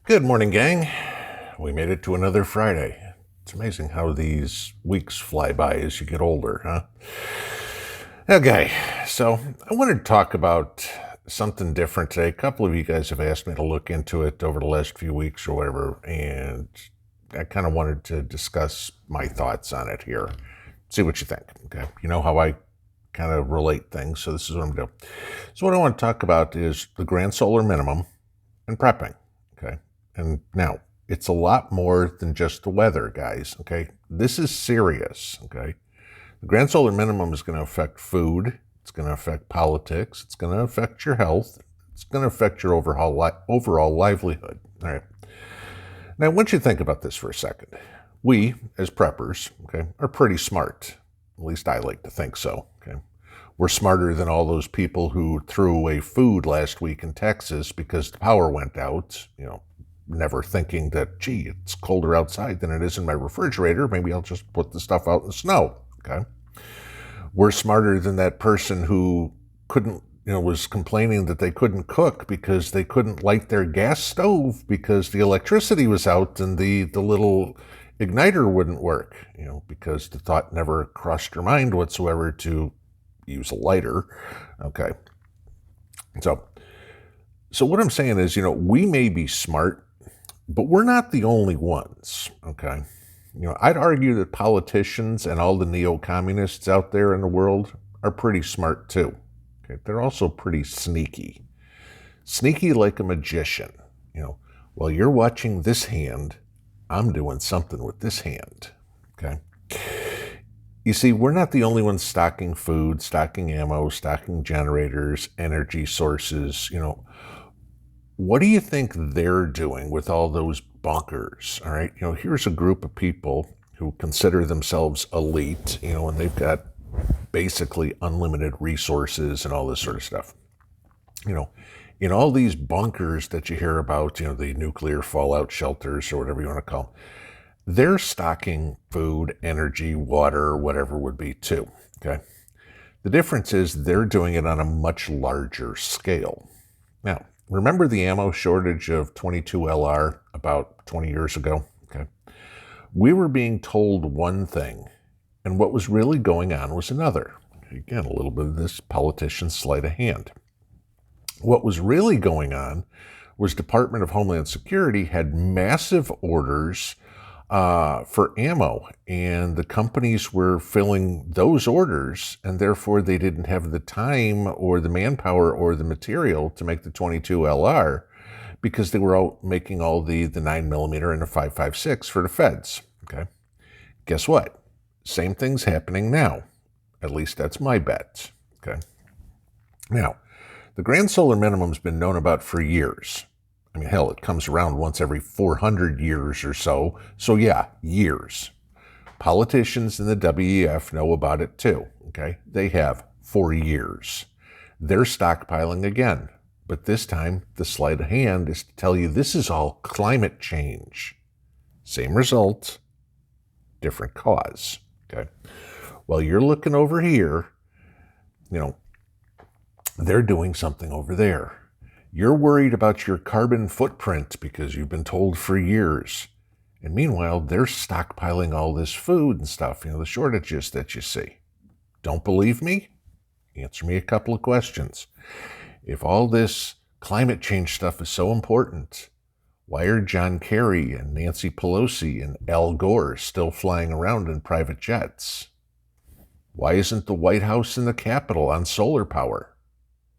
Good morning, gang. We made it to another Friday. It's amazing how these weeks fly by as you get older, huh? Okay, so I wanted to talk about something different today. A couple of you guys have asked me to look into it over the last few weeks or whatever, and I kind of wanted to discuss my thoughts on it here. See what you think, okay? You know how I kind of relate things, so this is what I'm doing. So what I want to talk about is the grand solar minimum and prepping, okay? And now, it's a lot more than just the weather, guys, okay? This is serious, okay? The grand solar minimum is going to affect food. It's going to affect politics. It's going to affect your health. It's going to affect your overall livelihood, all right? Now, I want you to think about this for a second. We, as preppers, okay, are pretty smart. At least I like to think so, okay? We're smarter than all those people who threw away food last week in Texas because the power went out, never thinking that, gee, it's colder outside than it is in my refrigerator. Maybe I'll just put the stuff out in the snow, okay? We're smarter than that person who couldn't, was complaining that they couldn't cook because they couldn't light their gas stove because the electricity was out and the little igniter wouldn't work, because the thought never crossed your mind whatsoever to use a lighter, okay? So what I'm saying is, we may be smart, but we're not the only ones, okay? I'd argue that politicians and all the neo-communists out there in the world are pretty smart too. Okay? They're also pretty sneaky. Sneaky like a magician. While you're watching this hand, I'm doing something with this hand, okay? You see, we're not the only ones stocking food, stocking ammo, stocking generators, energy sources, What do you think they're doing with all those bunkers? All right. Here's a group of people who consider themselves elite, and they've got basically unlimited resources and all this sort of stuff. In all these bunkers that you hear about, the nuclear fallout shelters or whatever you want to call them, they're stocking food, energy, water, whatever would be too. Okay. The difference is they're doing it on a much larger scale. Now, remember the ammo shortage of 22LR about 20 years ago? Okay. We were being told one thing, and what was really going on was another. Again, a little bit of this politician sleight of hand. What was really going on was Department of Homeland Security had massive orders for ammo, and the companies were filling those orders, and therefore they didn't have the time or the manpower or the material to make the 22LR because they were out making all the 9mm and the 5.56 for the feds, okay? Guess what? Same thing's happening now. At least that's my bet, okay? Now, the grand solar minimum's been known about for years. I mean, hell, it comes around once every 400 years or so. So yeah, years. Politicians in the WEF know about it too, okay? They have for years. They're stockpiling again. But this time, the sleight of hand is to tell you this is all climate change. Same result, different cause, okay? While you're looking over here, they're doing something over there. You're worried about your carbon footprint because you've been told for years. And meanwhile, they're stockpiling all this food and stuff, the shortages that you see. Don't believe me? Answer me a couple of questions. If all this climate change stuff is so important, why are John Kerry and Nancy Pelosi and Al Gore still flying around in private jets? Why isn't the White House and the Capitol on solar power?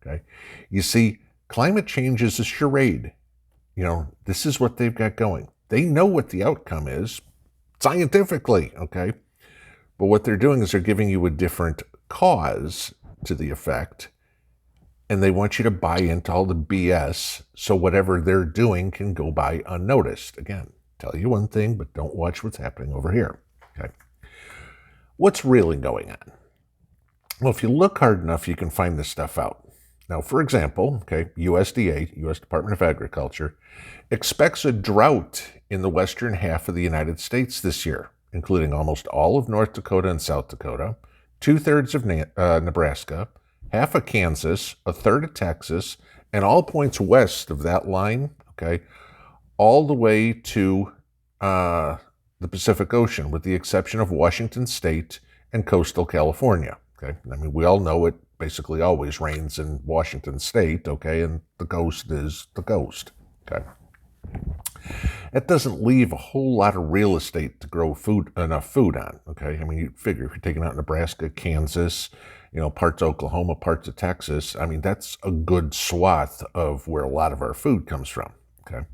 Okay, you see, climate change is a charade. This is what they've got going. They know what the outcome is, scientifically, okay? But what they're doing is they're giving you a different cause to the effect, and they want you to buy into all the BS so whatever they're doing can go by unnoticed. Again, tell you one thing, but don't watch what's happening over here, okay? What's really going on? Well, if you look hard enough, you can find this stuff out. Now, for example, okay, USDA, U.S. Department of Agriculture, expects a drought in the western half of the United States this year, including almost all of North Dakota and South Dakota, 2/3 of Nebraska, half of Kansas, a third of Texas, and all points west of that line, okay, all the way to the Pacific Ocean, with the exception of Washington State and coastal California. Okay, I mean, we all know it basically always rains in Washington State, okay, and the coast is the coast. Okay. It doesn't leave a whole lot of real estate to grow enough food on, okay? I mean, you figure if you're taking out Nebraska, Kansas, parts of Oklahoma, parts of Texas, I mean, that's a good swath of where a lot of our food comes from, okay?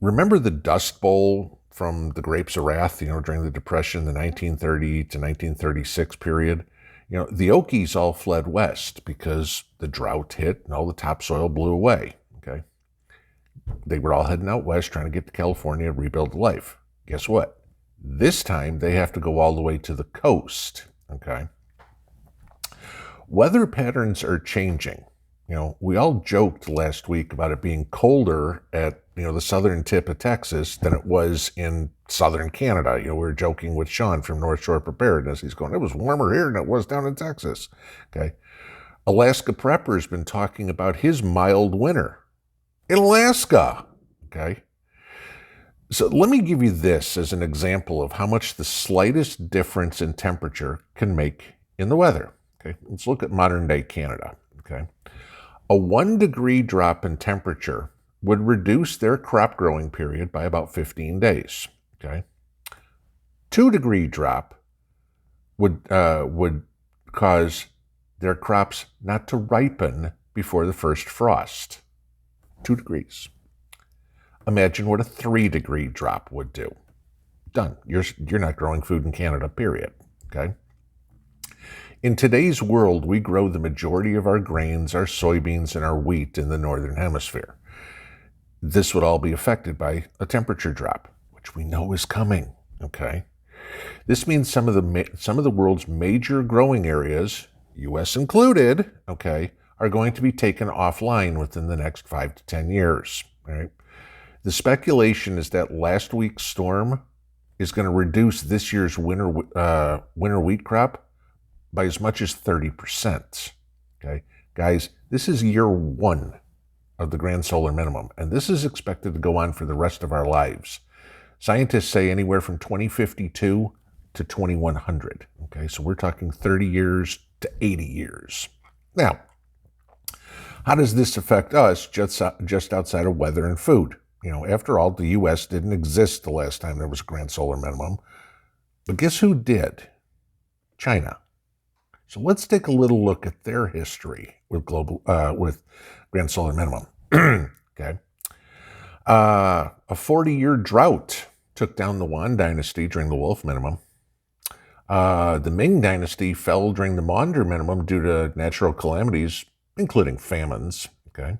Remember the Dust Bowl from the Grapes of Wrath, during the Depression, the 1930 to 1936 period? The Okies all fled west because the drought hit and all the topsoil blew away, okay? They were all heading out west trying to get to California and rebuild life. Guess what? This time they have to go all the way to the coast, okay? Weather patterns are changing. We all joked last week about it being colder at, the southern tip of Texas than it was in southern Canada. We were joking with Sean from North Shore Preparedness. He's going, it was warmer here than it was down in Texas, okay? Alaska Prepper's been talking about his mild winter in Alaska, okay? So let me give you this as an example of how much the slightest difference in temperature can make in the weather, okay? Let's look at modern day Canada, okay? A 1 degree drop in temperature would reduce their crop growing period by about 15 days, okay? 2 degree drop would cause their crops not to ripen before the first frost. 2 degrees. Imagine what a 3 degree drop would do. Done. You're not growing food in Canada, period. Okay? In today's world, we grow the majority of our grains, our soybeans, and our wheat in the Northern Hemisphere. This would all be affected by a temperature drop, which we know is coming. Okay? This means some of the world's major growing areas, U.S. included, okay, are going to be taken offline within the next 5 to 10 years. Right? The speculation is that last week's storm is going to reduce this year's winter wheat crop by as much as 30%. Okay, guys, this is year 1 of the grand solar minimum, and this is expected to go on for the rest of our lives. Scientists say anywhere from 2052 to 2100. Okay, so we're talking 30 years to 80 years. Now, how does this affect us just outside of weather and food? After all, the U.S. didn't exist the last time there was a grand solar minimum. But guess who did? China. So let's take a little look at their history with grand solar minimum. Okay. A 40-year drought took down the Yuan dynasty during the Wolf minimum. The Ming dynasty fell during the Maunder minimum due to natural calamities, including famines. Okay.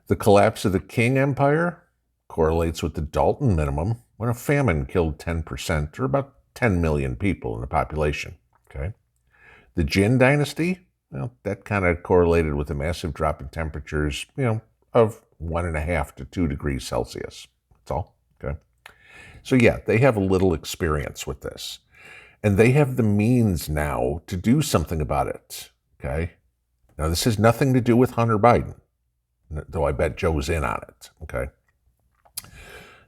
The collapse of the Qing Empire correlates with the Dalton minimum, when a famine killed 10%, or about 10 million people in the population. Okay. The Jin dynasty, well, that kind of correlated with a massive drop in temperatures, of 1.5 to 2 degrees Celsius. That's all. Okay. So yeah, they have a little experience with this. And they have the means now to do something about it. Okay. Now, this has nothing to do with Hunter Biden, though I bet Joe's in on it. Okay.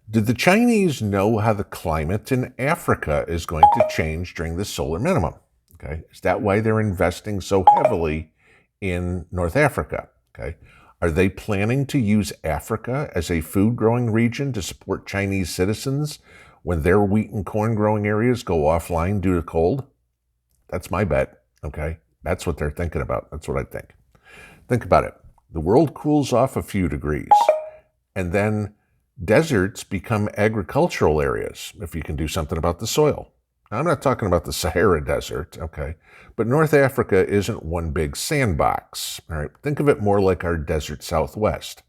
Did the Chinese know how the climate in Africa is going to change during the solar minimum? Okay. Is that why they're investing so heavily in North Africa? Okay. Are they planning to use Africa as a food growing region to support Chinese citizens when their wheat and corn growing areas go offline due to cold? That's my bet. Okay. That's what they're thinking about. That's what I think. Think about it. The world cools off a few degrees, and then deserts become agricultural areas if you can do something about the soil. Now, I'm not talking about the Sahara Desert, okay? But North Africa isn't one big sandbox, all right? Think of it more like our desert Southwest.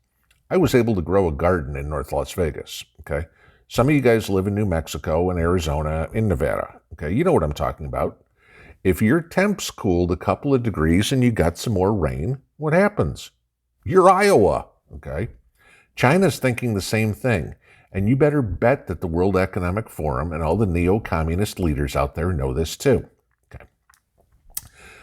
I was able to grow a garden in North Las Vegas, okay? Some of you guys live in New Mexico and Arizona, in Nevada, okay? You know what I'm talking about. If your temps cooled a couple of degrees and you got some more rain, what happens? You're Iowa, okay? China's thinking the same thing. And you better bet that the World Economic Forum and all the neo-communist leaders out there know this too. Okay.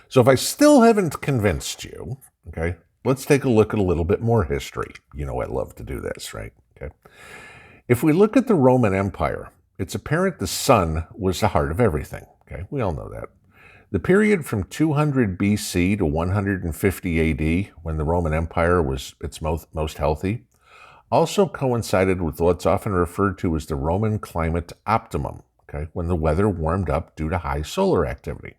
So if I still haven't convinced you, okay, let's take a look at a little bit more history. You know I love to do this, right? Okay. If we look at the Roman Empire, it's apparent the sun was the heart of everything. Okay, we all know that. The period from 200 BC to 150 AD, when the Roman Empire was its most healthy, also coincided with what's often referred to as the Roman climate optimum, okay, when the weather warmed up due to high solar activity.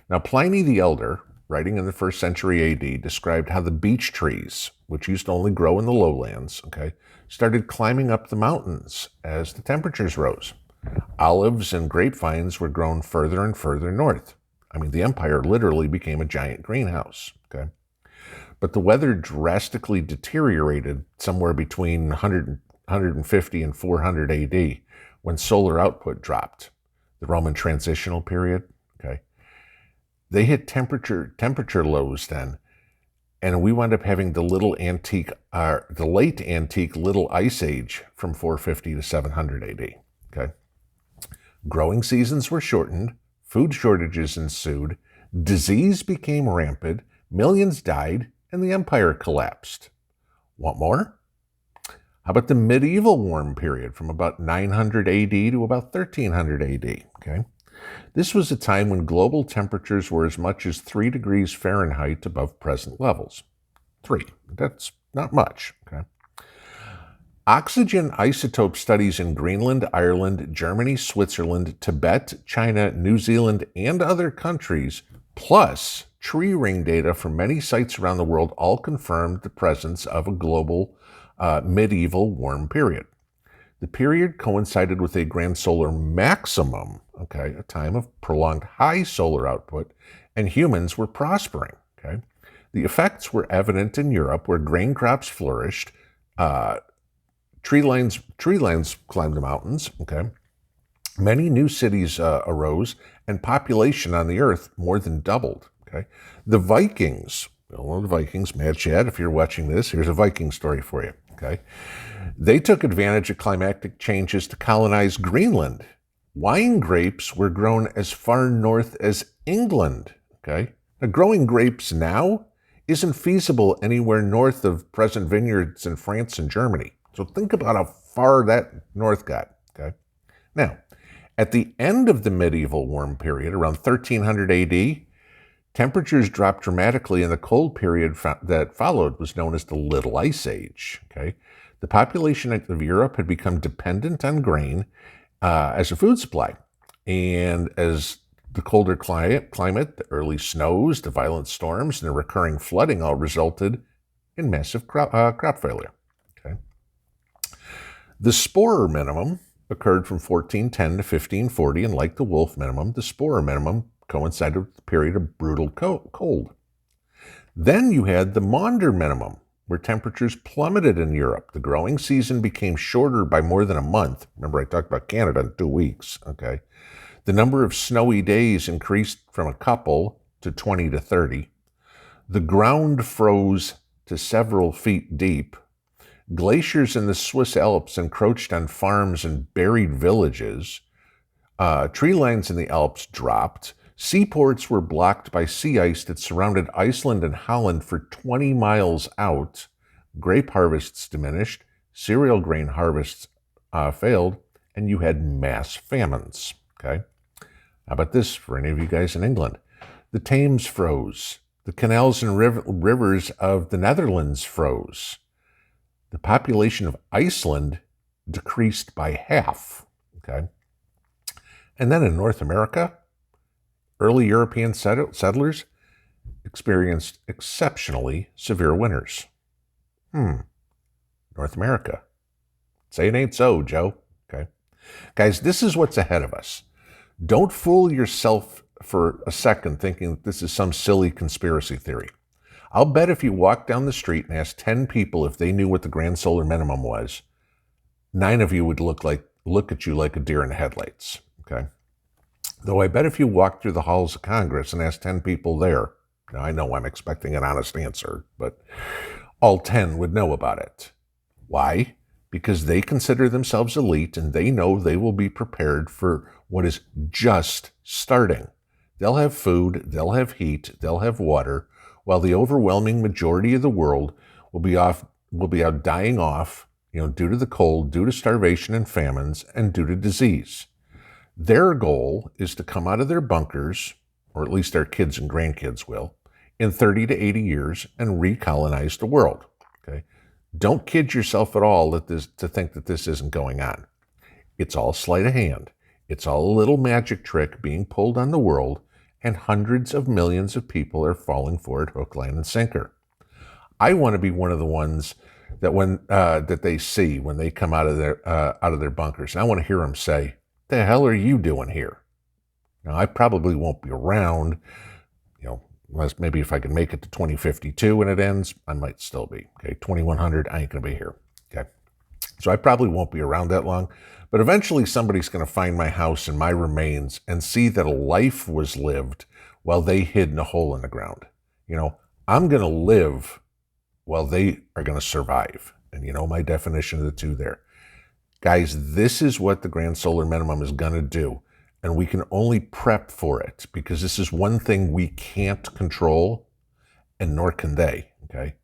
Now, Pliny the Elder, writing in the 1st century AD, described how the beech trees, which used to only grow in the lowlands, okay, started climbing up the mountains as the temperatures rose. Olives and grapevines were grown further and further north. I mean, the empire literally became a giant greenhouse, okay? But the weather drastically deteriorated somewhere between 150 and 400 AD when solar output dropped. The Roman transitional period, okay? They hit temperature lows then, and we wound up having the late antique Little Ice Age from 450 to 700 AD, okay? Growing seasons were shortened, food shortages ensued, disease became rampant, millions died, and the empire collapsed. Want more? How about the medieval warm period from about 900 AD to about 1300 AD? Okay. This was a time when global temperatures were as much as 3 degrees Fahrenheit above present levels. 3. That's not much. Okay. Oxygen isotope studies in Greenland, Ireland, Germany, Switzerland, Tibet, China, New Zealand, and other countries, plus tree ring data from many sites around the world, all confirmed the presence of a global medieval warm period. The period coincided with a grand solar maximum, okay, a time of prolonged high solar output, and humans were prospering. Okay. The effects were evident in Europe, where grain crops flourished, tree lines climbed the mountains, okay. Many new cities arose, and population on the earth more than doubled, okay. The Vikings, Mad Chad, if you're watching this, here's a Viking story for you, okay. They took advantage of climatic changes to colonize Greenland. Wine grapes were grown as far north as England, okay. Now, growing grapes now isn't feasible anywhere north of present vineyards in France and Germany. So think about how far that north got, okay? Now, at the end of the medieval warm period, around 1300 AD, temperatures dropped dramatically, and the cold period that followed was known as the Little Ice Age, okay? The population of Europe had become dependent on grain as a food supply. And as the colder climate, the early snows, the violent storms, and the recurring flooding all resulted in massive crop failure. The Sporer minimum occurred from 1410 to 1540, and like the Wolf minimum, the Sporer minimum coincided with the period of brutal cold. Then you had the Maunder minimum, where temperatures plummeted in Europe. The growing season became shorter by more than a month. Remember, I talked about Canada in 2 weeks, okay? The number of snowy days increased from a couple to 20 to 30. The ground froze to several feet deep. Glaciers in the Swiss Alps encroached on farms and buried villages. Tree lines in the Alps dropped. Seaports were blocked by sea ice that surrounded Iceland and Holland for 20 miles out. Grape harvests diminished. Cereal grain harvests failed. And you had mass famines. Okay? How about this for any of you guys in England? The Thames froze. The canals and rivers of the Netherlands froze. The population of Iceland decreased by half, okay? And then in North America, early European settlers experienced exceptionally severe winters. North America. Say it ain't so, Joe, okay? Guys, this is what's ahead of us. Don't fool yourself for a second thinking that this is some silly conspiracy theory. I'll bet if you walk down the street and ask 10 people if they knew what the grand solar minimum was, 9 of you would look at you like a deer in headlights, okay? Though I bet if you walk through the halls of Congress and ask 10 people there, now I know I'm expecting an honest answer, but all 10 would know about it. Why? Because they consider themselves elite and they know they will be prepared for what is just starting. They'll have food, they'll have heat, they'll have water. while the overwhelming majority of the world will be out dying off, due to the cold, due to starvation and famines, and due to disease. Their goal is to come out of their bunkers, or at least their kids and grandkids will, in 30 to 80 years and recolonize the world. Okay? Don't kid yourself at all to think that this isn't going on. It's all sleight of hand. It's all a little magic trick being pulled on the world, and hundreds of millions of people are falling for it hook, line, and sinker. I want to be one of the ones that that they see when they come out of their bunkers. And I want to hear them say, "The hell are you doing here?" Now, I probably won't be around, unless maybe if I can make it to 2052 when it ends, I might still be. Okay, 2100, I ain't going to be here. Okay, so I probably won't be around that long. But eventually somebody's going to find my house and my remains and see that a life was lived while they hid in a hole in the ground. I'm going to live while they are going to survive. And my definition of the two there. Guys, this is what the Grand Solar Minimum is going to do. And we can only prep for it because this is one thing we can't control, and nor can they, okay?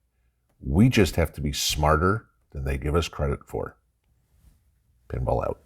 We just have to be smarter than they give us credit for. Pinball out.